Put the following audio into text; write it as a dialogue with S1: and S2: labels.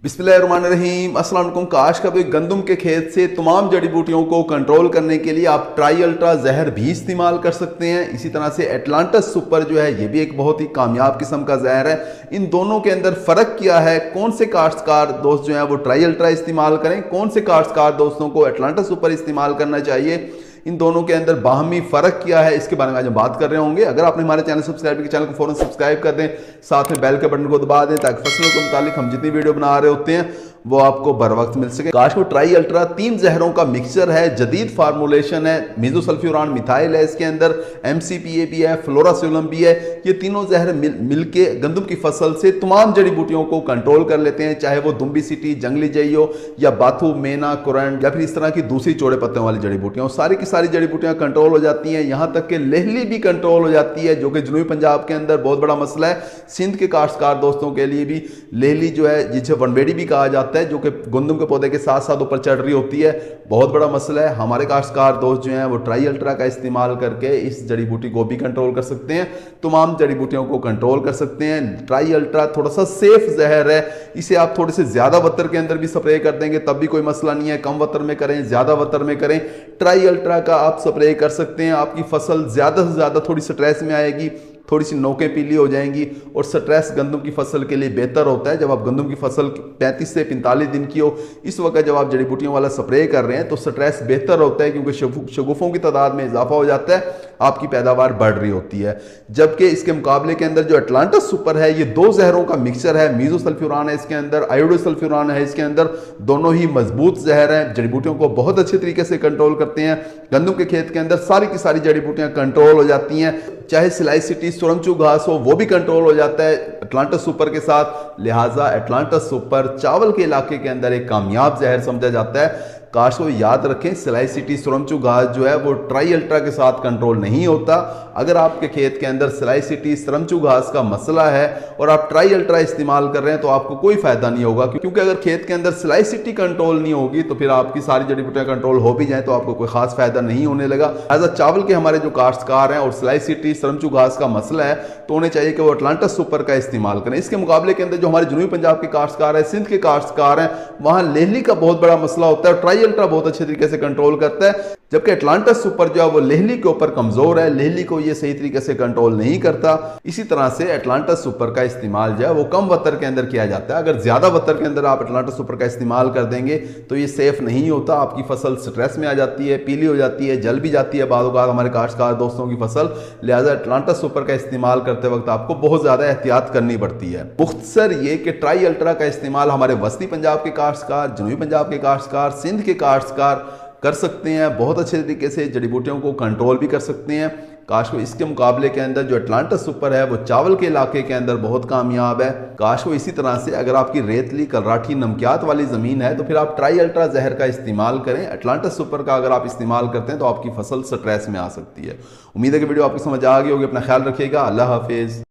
S1: बिस्मिल्लाहिर्रहमानिर्रहीम। अस्सलाम वालेकुम। काश का भी गंदम के खेत से तमाम जड़ी बूटियों को कंट्रोल करने के लिए आप ट्राई अल्ट्रा जहर भी इस्तेमाल कर सकते हैं। इसी तरह से एटलांटस सुपर जो है ये भी एक बहुत ही कामयाब किस्म का जहर है। इन दोनों के अंदर फ़र्क क्या है, कौन से काश्तकार दोस्त जो हैं वो ट्राई अल्ट्रा इस्तेमाल करें, कौन से काश्तकार दोस्तों को एटलांटस सुपर इस्तेमाल करना चाहिए, इन दोनों के अंदर बाहमी फ़र्क क्या है, इसके बारे में आज हम बात कर रहे होंगे। अगर आपने हमारे चैनल सब्सक्राइब किया, चैनल को फौरन सब्सक्राइब कर दें, साथ में बेल के बटन को दबा दें ताकि फसलों के मुतालिक हम जितनी वीडियो बना रहे होते हैं वो आपको बर वक्त मिल सके। काश को ट्राई अल्ट्रा 3 जहरों का मिक्सचर है, जदीद फार्मूलेशन है, मेसोसल्फ्यूरान मिथाइल है इसके अंदर, MCPA भी है, फ्लोरासिलम भी है। ये तीनों जहर मिलके गंदम की फसल से तमाम जड़ी बूटियों को कंट्रोल कर लेते हैं, चाहे वो दुम्बी सीटी, जंगली जई हो या बाथू, मेना, कुरंड या फिर इस तरह की दूसरी चौड़े पत्तों वाली जड़ी बूटियां, सारी की सारी जड़ी बूटियां कंट्रोल हो जाती हैं। यहाँ तक कि लेहली भी कंट्रोल हो जाती है, जो कि जनूबी पंजाब के अंदर बहुत बड़ा मसला है। सिंध के काश्तकार दोस्तों के लिए भी लेहली जो है, जिसे वनबेड़ी भी कहा जाता है, जो कि गंदम के पौधे के साथ साथ ऊपर चढ़ रही होती है, बहुत बड़ा मसला है। हमारे काश्तकार दोस्त जो हैं वो ट्राई अल्ट्रा का इस्तेमाल करके इस जड़ी बूटी को भी कंट्रोल कर सकते हैं, तमाम जड़ी बूटियों को कंट्रोल कर सकते हैं। ट्राई अल्ट्रा थोड़ा सा सेफ जहर है, इसे आप थोड़े से ज्यादा वतर के अंदर भी स्प्रे कर देंगे तब भी कोई मसला नहीं है। कम वतर में करें, ज्यादा वतर में करें, ट्राई अल्ट्रा का आप स्प्रे कर सकते हैं। आपकी फसल ज्यादा से ज्यादा थोड़ी स्ट्रेस में आएगी, थोड़ी सी नोकें पीली हो जाएंगी, और स्ट्रेस गंदम की फसल के लिए बेहतर होता है। जब आप गंदम की फसल 35 से 45 दिन की हो, इस वक्त जब आप जड़ी बूटियों वाला स्प्रे कर रहे हैं तो स्ट्रेस बेहतर होता है, क्योंकि शगुफों की तादाद में इजाफा हो जाता है, आपकी पैदावार बढ़ रही होती है। जबकि इसके मुकाबले के अंदर जो एटलांटस सुपर है, ये 2 जहरों का मिक्सचर है, मेसोसल्फ्यूरान है इसके अंदर, आयोडोसल्फ्यूरान है इसके अंदर, दोनों ही मजबूत जहर हैं, जड़ी बूटियों को बहुत अच्छे तरीके से कंट्रोल करते हैं। गंदम के खेत के अंदर सारी की सारी जड़ी बूटियां कंट्रोल हो जाती हैं, चाहे सिलाइसिटी, सुरमचू घास हो, वो भी कंट्रोल हो जाता है एटलांटस सुपर के साथ। लिहाजा एटलांटस सुपर चावल के इलाके के अंदर एक कामयाब जहर समझा जाता है। काश को याद रखें, सिलाइसिटी, सुरमचू घास जो है वो ट्राई अल्ट्रा के साथ कंट्रोल नहीं होता। अगर आपके खेत के अंदर सिलाइसिटी, सुरमचू घास का मसला है और आप ट्राई अल्ट्रा इस्तेमाल कर रहे हैं तो आपको कोई फायदा नहीं होगा, क्योंकि अगर खेत के अंदर सिलाइसिटी कंट्रोल नहीं होगी तो फिर आपकी सारी जड़ी बूटियां कंट्रोल हो भी जाए तो आपको कोई खास फायदा नहीं होने लगा। लिहाजा चावल के हमारे जो काश्तकार हैं और सिलाइसिटी, सुरमचू घास का मसला है तो उन्हें चाहिए कि वो एटलांटस सुपर का इस्तेमाल करें। इसके मुकाबले के अंदर जो हमारे जनूबी पंजाब के काश्तकार हैं, सिंध के काश्तकार हैं, वहां लेहली का बहुत बड़ा मसला होता है, ट्राई अल्ट्रा बहुत अच्छे तरीके से कंट्रोल करता है। जबकि एटलांटस सुपर जो है वो लेहली के ऊपर कमजोर है, लेहली को ये सही तरीके से कंट्रोल नहीं करता। इसी तरह से एटलांटस सुपर का इस्तेमाल जो है वो कम वतर के अंदर किया जाता है। अगर ज्यादा वतर के अंदर आप एटलांटस सुपर का इस्तेमाल कर देंगे तो ये सेफ नहीं होता, आपकी फसल स्ट्रेस में आ जाती है, पीली हो जाती है, जल भी जाती है बाद हमारे काश्तकार दोस्तों की फसल। लिहाजा एटलांटस सुपर का इस्तेमाल करते वक्त आपको बहुत ज्यादा एहतियात करनी पड़ती है। मुख्तसर ये कि ट्राई अल्ट्रा का इस्तेमाल हमारे वस्ती पंजाब के काश्तकार, जनूबी पंजाब के काश्तकार, सिंध के काश्तकार कर सकते हैं, बहुत अच्छे तरीके से जड़ी बूटियों को कंट्रोल भी कर सकते हैं। काश को इसके मुकाबले के अंदर जो एटलांटस सुपर है वो चावल के इलाके के अंदर बहुत कामयाब है। काश को इसी तरह से अगर आपकी रेतली, कलराठी, नमकियात वाली ज़मीन है तो फिर आप ट्राई अल्ट्रा जहर का इस्तेमाल करें। एटलांटस सुपर का अगर आप इस्तेमाल करते हैं तो आपकी फसल स्ट्रेस में आ सकती है। उम्मीद है कि वीडियो आपको समझ आ गई होगी। अपना ख्याल रखिएगा। अल्लाह हाफिज़।